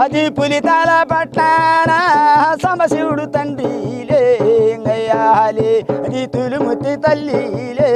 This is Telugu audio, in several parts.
అది పులితాల పట్టాన సమశివుడు తండ్రిలే అయ్యాలే అది తులుముతి తల్లిలే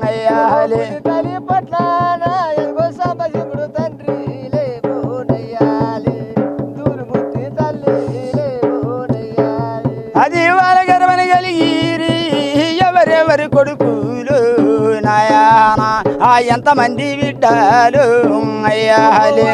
అయ్యాలే తల్లి పట్టాన సమశివుడు తండ్రిలే బోనయ్యాలే తులుముతి తల్లిలే బోనయ్యాలే అది వాళ్ళ గర్వని కలిగిరి ఎవరెవరు కొడుకులు నాయానా ఎంతమంది బిడ్డలు అయ్యాలే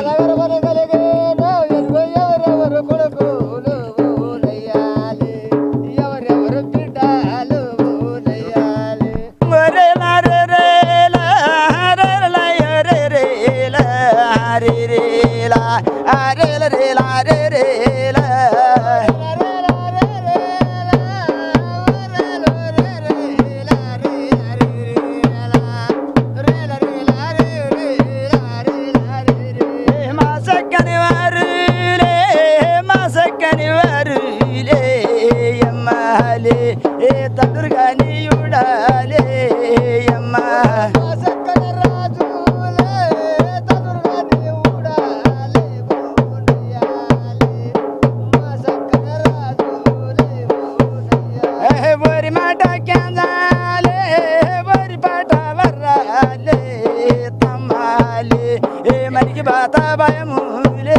మరికి బాత భయములే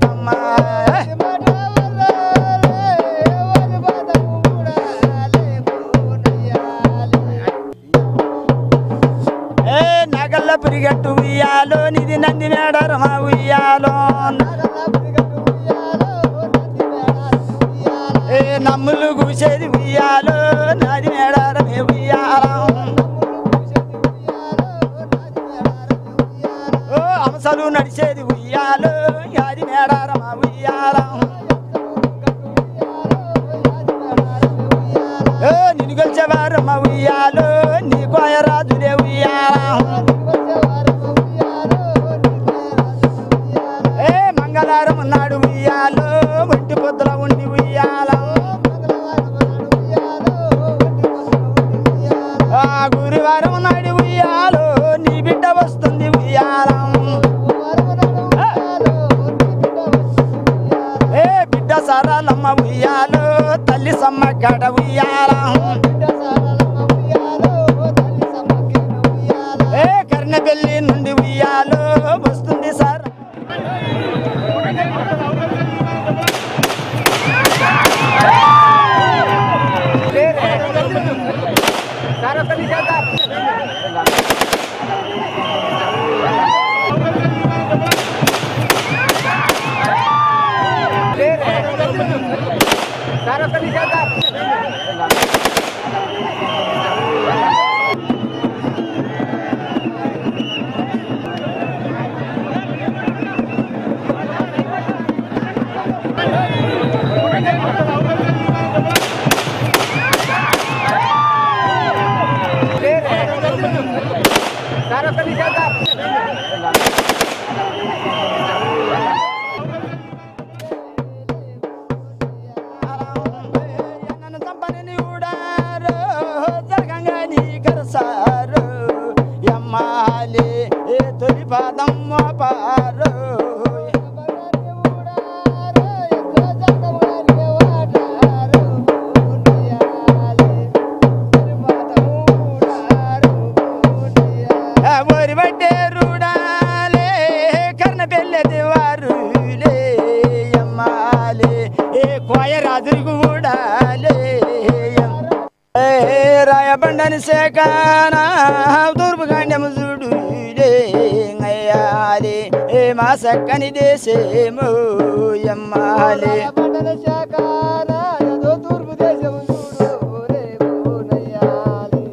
తమ్మా నగల్ల పురిగట్టు ఉయ్యాలో నిధి నంది మేడరమా ఉయ్యాలో నమ్ములు కూసేది ఉయ్యాలో నది మేడారమే ఉయ్యాలం అంశాలు నడిచేది ఉయ్యాలో అది మేడారమా ఉయ్యాలం నిన్ను గెలిచేవారమ్మ ఉయ్యాలో నీ కోయరాజులే ఉయ్యాలం మంగళవారం నాడు ఉయ్యాలో ఒంటి పొద్దుల ఉండి ఉయ్యాలం గురువారం నాడు ఉయ్యాలో నీ బిడ్డ వస్తుంది ఉయ్యాలం బిడ్డ సారాలమ్మ ఉయ్యాలో తల్లి సమ్మ గడ ఉయ్యాలం కర్ణబెల్లి నుండి ఉయ్యాలో వస్తుంది సార్ రాయబండని సేకాన తూర్పు కాండము చూడు అయ్యాలి మా సక్కని దేశము ఎమ్మాలి తూర్పు దేశము చూడు రేనయ్యాలి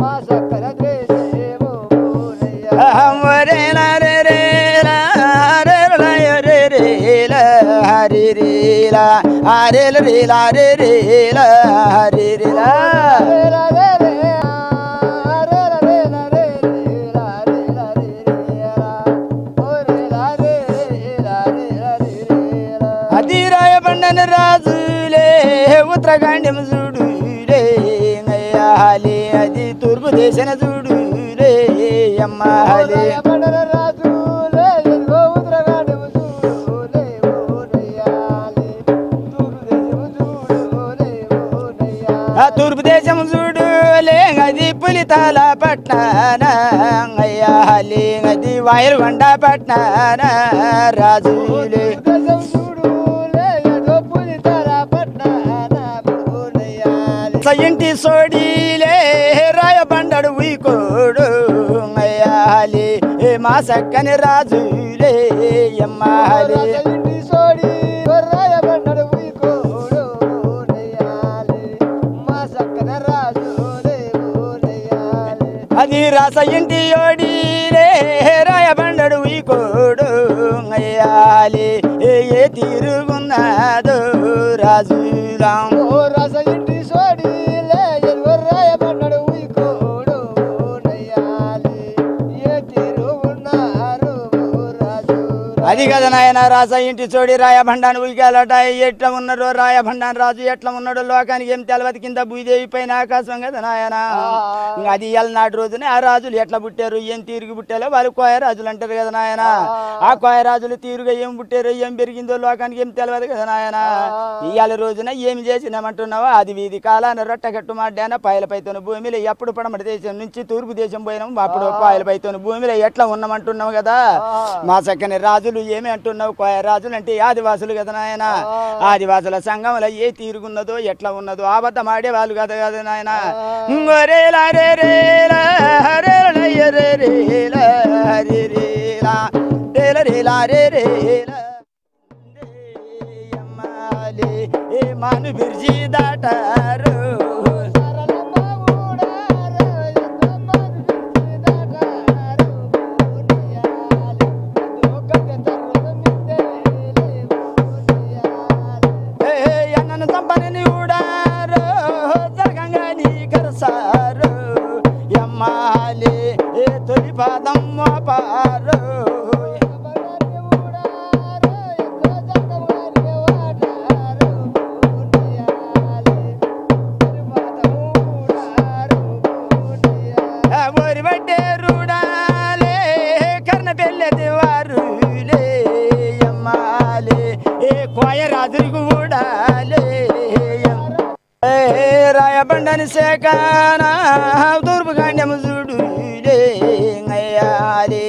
మా సక్కన దేశము హరి రీలా హరి రీలా హరి రీలా హరి రీలా బండని రాజులే ఉత్తరాఖండం చూడులే అయ్యాలి అది తూర్పు దేశన చూడులే అమ్మాలి తూర్పు దేశం చూడులే అది పులితాల పట్నాన అయ్యాలి అది వాయుగొండ పట్నాన రాజులే ఇంటి సోడిలే రాయబండడు ఉయ్కోడు అయ్యాలి మా సక్కని రాజులే అమ్మాలి అది రాస ఇంటి ఓడిలే రాయబండడు ఉయ్కోడు అయ్యాలి ఏ తీరుగున్నదో రాజులాం అది కదా నాయన రాస ఇంటి చోడి రాయభండాన్ని ఉయ్యాలట ఎట్లా ఉన్నారో రాయభండాన్ రాజు ఎట్లా ఉన్నాడో లోకానికి ఏం తెలవదు కింద భూదేవి పైన ఆకాశం కదా నాయన అది నాటి రోజునే ఆ రాజులు ఎట్లా పుట్టారు ఏం తీరుగు పుట్టారో వాళ్ళు కోయ రాజులు అంటారు కదా నాయన ఆ కోయ రాజులు తీరుగా ఏం పుట్టారో ఏం పెరిగిందో లోకానికి ఏం తెలవదు కదా నాయన ఇవాళ రోజున ఏం చేసినామంటున్నావో అది వీధి కాలాన రొట్టగట్టు మాడ్డాన పాయలపైతోని భూమిలో ఎప్పుడు పడమటి దేశం నుంచి తూర్పు దేశం పోయినాం అప్పుడు పాయలపైతోని భూమిలో ఎట్లా ఉన్నామంటున్నావు కదా మా చక్కని రాజులు ఏమి అంటున్నావు కోయ రాజులు అంటే ఆదివాసులు కదా నాయన ఆదివాసుల సంఘంలో ఏ తీరుగున్నదో ఎట్లా ఉన్నదో అబద్ధం ఆడే వాళ్ళు కదా కదా నాయన మాను బిర్జీ దాటారు రాయబండని సేకాన తూర్పు కాండము చూడులే అయ్యాలి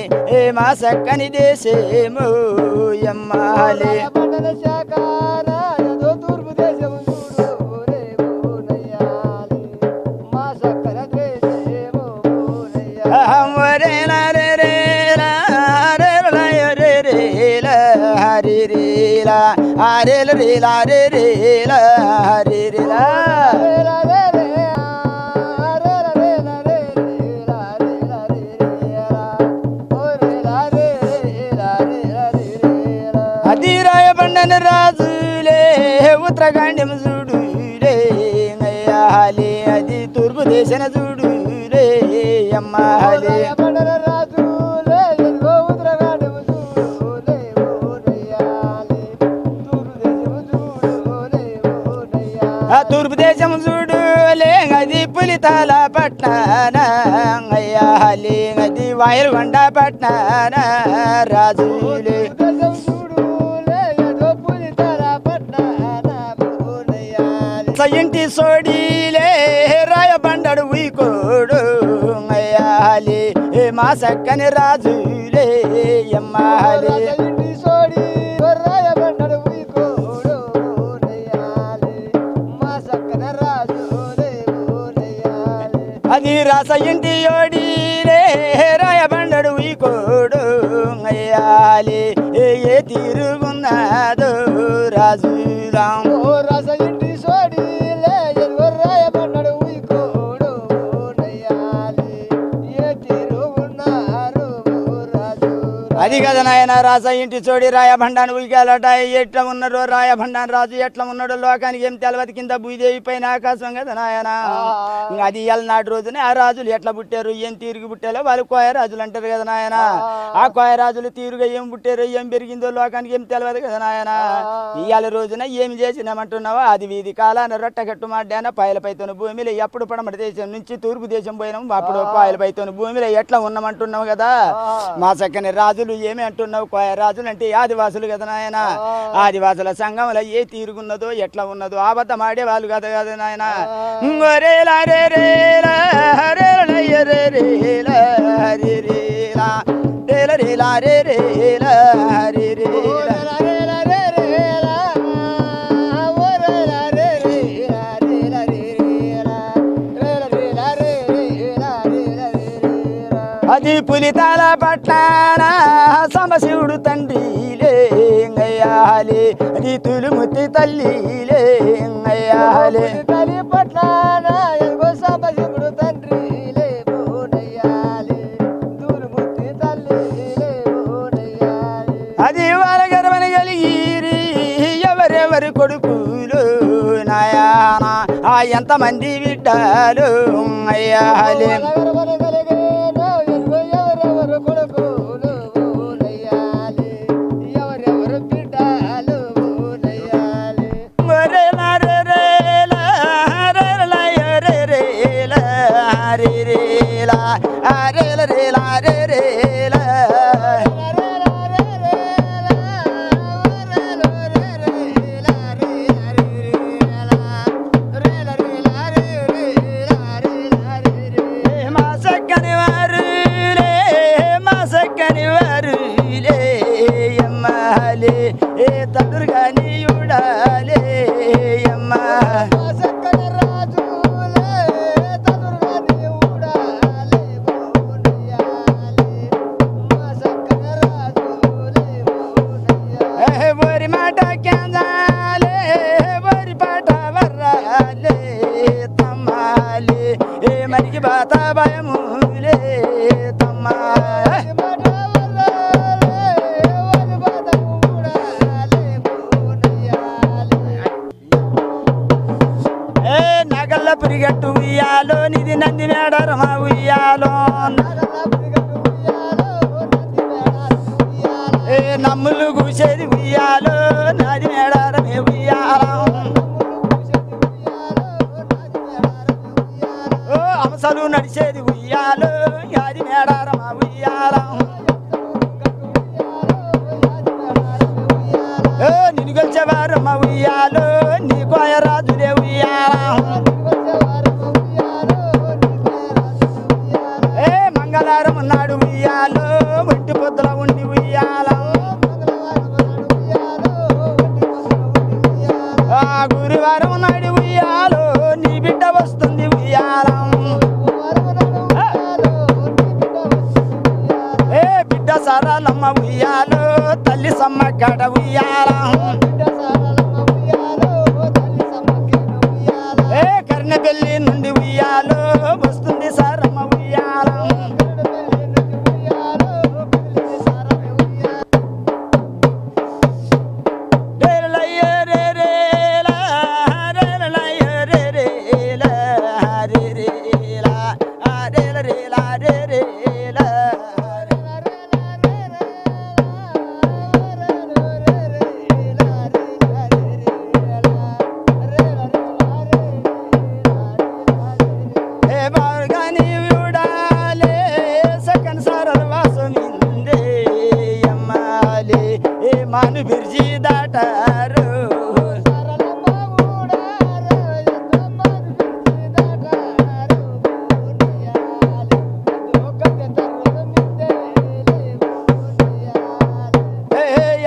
మా సక్కని దేశము అమ్మాలి తూర్పు దేశం హరిల రీలా రే రీలా హరి రీలా అది రాయబండని రాజులే ఉత్తరాఖండం చూడులే అయ్యాలి అది తూర్పు దేశన చూడులే అమ్మాలి తూర్పు దేశం చూడులే అది పులితాల పట్నాన అయ్యాలి అది వాయుగొండ పట్నాన రాజులే ఇంటి సోడిలే రాయబండడు ఉయ్కోడు అయ్యాలి మా సక్కని రాజులే అమ్మాలి అది రాస ఇంటి ఓడిలే రాయబండడు ఉయ్కోడు అయ్యాలి ఏ తీరుగున్నదో రాజులాం అది అది కదా నాయన రాస ఇంటి చోడి రాయభండాన్ని ఉయ్యాలట ఎట్లా ఉన్నారో రాయభండాన్ని రాజు ఎట్లా ఉన్నాడో లోకానికి ఏం తెలవది కింద భూదేవి పైన ఆకాశం కదా నాయన అది ఎల్నాటి రోజునే ఆ రాజులు ఎట్లా పుట్టారు ఏం తీరుగు పుట్టారో వాళ్ళు కోయ రాజులు అంటారు కదా నాయన ఆ కోయ రాజులు తీరుగా ఏం పుట్టారో ఏం పెరిగిందో లోకానికి ఏం తెలియదు కదా నాయన ఇవాళ రోజున ఏం చేసినామంటున్నావా అది వీధి కాలాన రొట్టగట్టు మాడ్డాన పాయలపైతోని భూమిలో ఎప్పుడు పడమటి దేశం నుంచి తూర్పు దేశం పోయినాం అప్పుడు పాయలపైతోని భూమిలో ఎట్లా ఉన్నామంటున్నావు కదా మా చక్కని రాజులు ఏమి అంటున్నావు కోయ రాజులు అంటే ఆదివాసులు కదా నాయన ఆదివాసుల సంఘంలో ఏ తీరుగున్నదో ఎట్లా ఉన్నదో అబద్ధం ఆడేవాళ్ళు కదా కదా నాయన అది పులితాల పట్టాన సమశివుడు తండ్రిలే అయ్యాలి అది తులుముతి తల్లిలే అయ్యాలి తల్లి పట్ల సమశివుడు తండ్రిలే బోనయ్యాలి తులుముతి తల్లిలే బోనయ్యాలి అది వాళ్ళ గర్భని కలిగిరి ఎవరెవరి కొడుకులు నాయానా ఎంతమంది బిడ్డలు అయ్యాలి పురిగట్టు ఉయ్యాలో నిధి నంది మేడరమా ఉయ్యాలో నమ్ములు కూసేది ఉయ్యాలో నది మేడరమే ఉయ్యాలో అంశలు నడిచేది ఉయ్యాలో అది మేడరమా ఉయ్యాలో నిన్ను గెలిచేవారమ్మ ఉయ్యాలో నీ కోయ రాజులే ఉయ్యాలో మంగళవారం నాడు ఉయ్యాలో ఒంటి పొద్దుల ఉండి ఉయ్యాల గురువారం నాడు ఉయ్యాలో నీ బిడ్డ వస్తుంది ఉయ్యాల బిడ్డ సరాలమ్మ ఉయ్యాలో తల్లి సమ్మ గడ ఉయ్యాల కర్ణపల్లి నుండి ఉయ్యాలో వస్తుంది సారమ్మ ఉయ్యాల మాను బిర్జీ దాటారు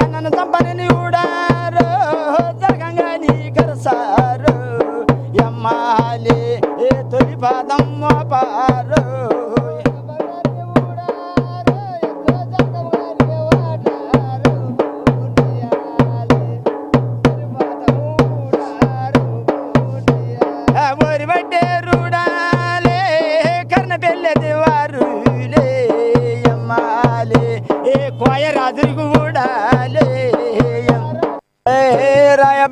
అన్నను సంపని ఊడారు జరగంగా నీ కరసారు ఎమ్మాలి తొలి పాదం మోపారు కోయ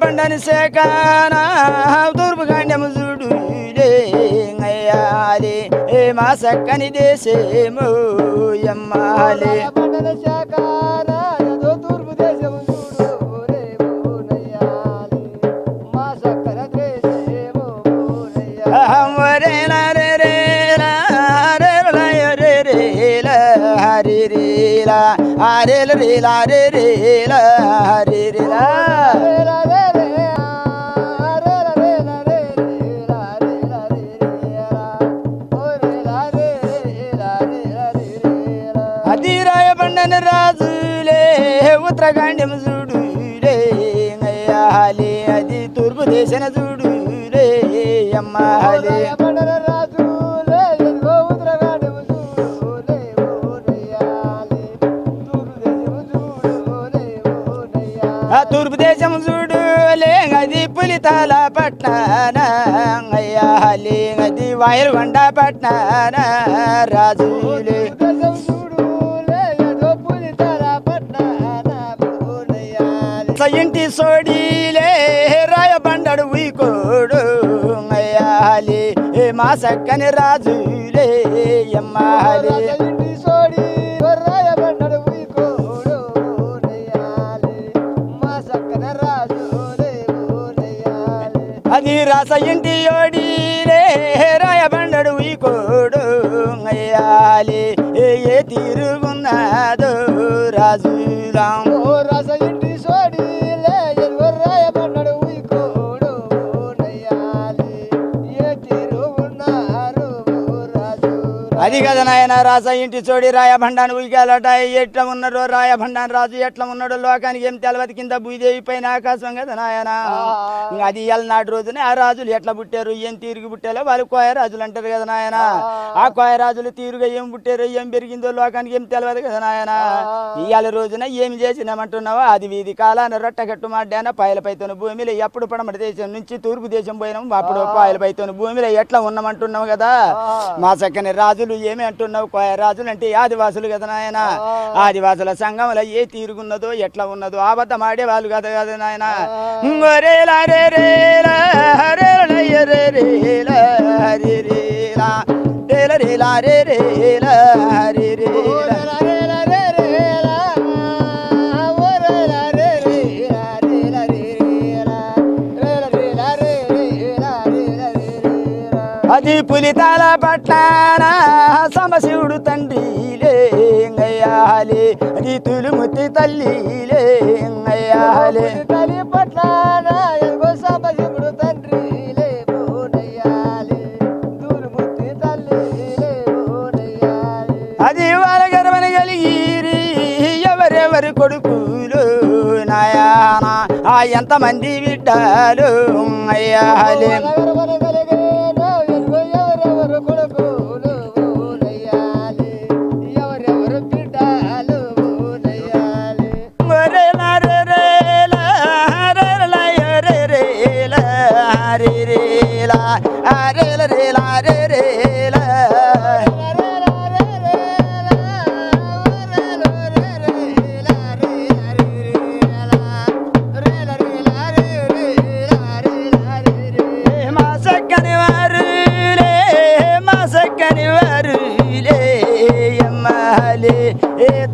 బండని సేకాన తూర్పు గండెము చూడు అయ్యాలి ఏ మా సక్కని దేశేమో ఎమ్మాలి బండన శాఖాన ఏదో తూర్పు దేశము చూడు రేవునయ్యాలి మా సక్కన దేశేమో రేలా రే రేలా రే రేలా హరి రేలా హరేల రేలా రే రేలా హరి రేలా అది రాయబండన రాజులే ఉత్తరాఖండం చూడు అయ్యాలి అది తూర్పు దేశన చూడు అమ్మాలి తూర్పు దేశం చూడు అది పులితాల పట్నాన అయ్యాలి అది వాయులగొండ పట్నాన రాజులే ఇంటి సోడీలే రాయబండడు ఉయ్కోడు అయ్యాలి మా సక్కని రాజులే అమ్మాలి అది రాస ఇంటి ఓడిలే రాయబండడు ఉయ్కోడు అయ్యాలి ఏ తీరుగున్నదో రాజురాం రస ఇంటి సోడీలే రాయబండడు ఉయ్కోడు నయ్యాలి ఏ తీరుగున్నారు రాజు అది కదా నాయన రాస ఇంటి చోడి రాయబండాన్ని ఉయ్యాలట ఎట్లా ఉన్నారో రాయబండాన్ రాజు ఎట్లా ఉన్నాడో లోకానికి ఏం తెలవది కింద భూదేవి పైన ఆకాశం కదా నాయన అది ఎల్నాటి రోజునే ఆ రాజులు ఎట్లా పుట్టారు ఏం తీరుగు పుట్టారో వాళ్ళు కోయ రాజులు అంటారు కదా నాయన ఆ కోయ రాజులు తీరుగా ఏం పుట్టారో ఏం పెరిగిందో లోకానికి ఏం తెలియదు కదా నాయన ఇవాళ రోజున ఏం చేసినామంటున్నావో అది వీధి కాలాన రొట్టగట్టు మాడ్డాన పాయలపైతోని భూమిలో ఎప్పుడు పడమటి దేశం నుంచి తూర్పు దేశం పోయినాము అప్పుడు పాయలపైతోని భూమిలో ఎట్లా ఉన్నామంటున్నావు కదా మా చక్కని రాజులు ఏమి అంటున్నావు కోయ రాజులు అంటే ఆదివాసులు కదా నాయన ఆదివాసుల సంఘంలో ఏ తీరుగున్నదో ఎట్లా ఉన్నదో అబద్ధం ఆడేవాళ్ళు కదా కదా నాయన రేలా రే రేలా రేల రే రేలా హరి రేలా రేల రేలా రే రేలా హరి రేలా అది పులితాల పట్టాన సమశివుడు తండ్రిలే అయ్యాలి అది తులుముతి తల్లిలే అయ్యాలి తల్లి పట్టాన సమశివుడు తండ్రిలే బోనయ్యాలి తులుముతి తల్లిలే బోనయ్యాలి అది వాళ్ళ గర్భని కలిగిరి ఎవరెవరి కొడుకులు నాయానా ఎంతమంది బిడ్డలు అయ్యాలి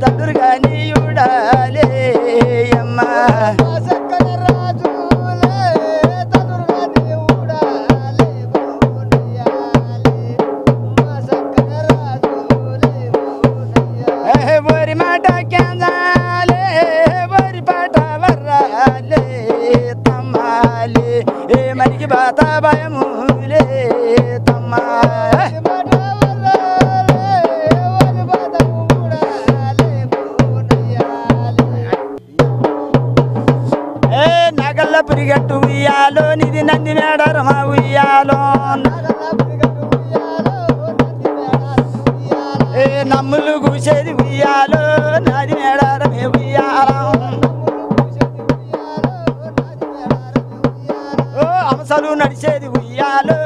తండ్రిగా నీయుడాలే అమ్మా బోరి మాట కేందాలే బోరి పాట వర్రాలే తమ్మాలే మనకి బాత భయములే తమ్మా నగల్ల పురిగట్టు ఉయ్యాలో నిధి నంది మేడరమా ఉయ్యాలో నమ్ములు కూసేది ఉయ్యాలో నది మేడారమే ఉయ్యాలం ఓ అంశలు నడిచేది ఉయ్యాలో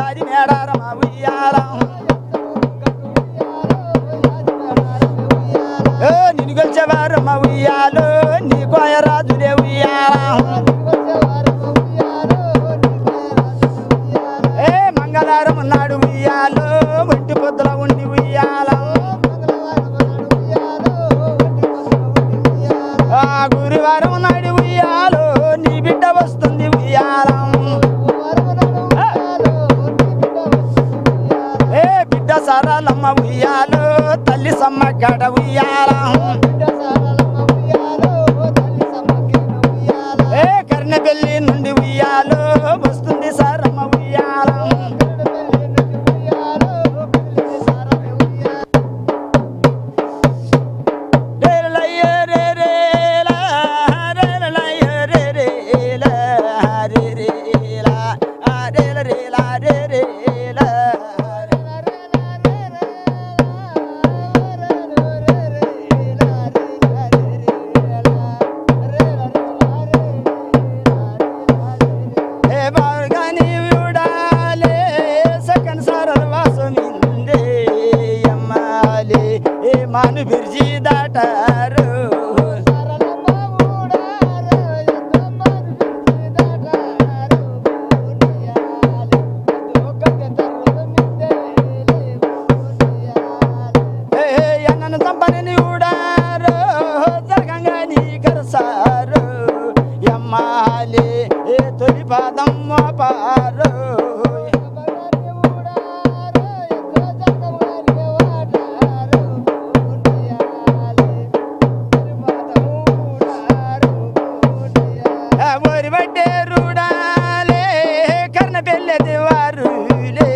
అది మేడారమా ఉయ్యాలం నిన్ను గెలిచేవారమ్మ ఉయ్యాలో నీ కోయ రాజులే ఉయ్యాలం చక్కట ఉయ్యాల ఏ కర్ణపల్లి నుండి ఉయ్యాలో వస్తుంది సారమ్మ ఉయ్యాల మాను బిర్జీ దాటారు అన్నను సంపని ఊడారు జరగంగా నీ కరసారు ఎమ్మాలి తొలి పాదం మోపారు రూడాలే కర్ణ పెళ్ళది వారులే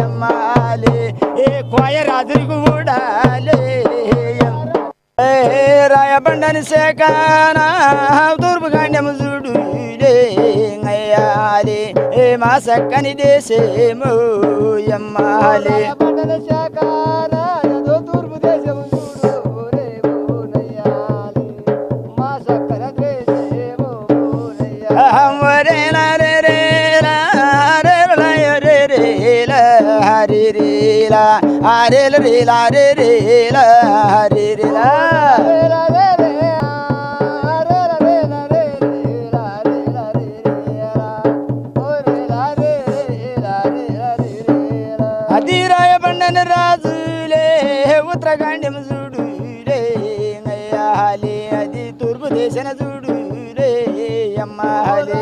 అమ్మాలే ఏ కోయ రాజుకు ఊడాలే రాయబండని సేకాన తూర్పు కాండము చూడులే అయ్యాలే ఏ మా సక్కని దేశేమో అమ్మాలే తూర్పు దేశము హరి రీలా రే రీలా హరి రీలా అది రాయబండని రాజులే ఉత్తరాఖండం చూడులే అయ్యాలి అది తూర్పు దేశన చూడులే అమ్మాలి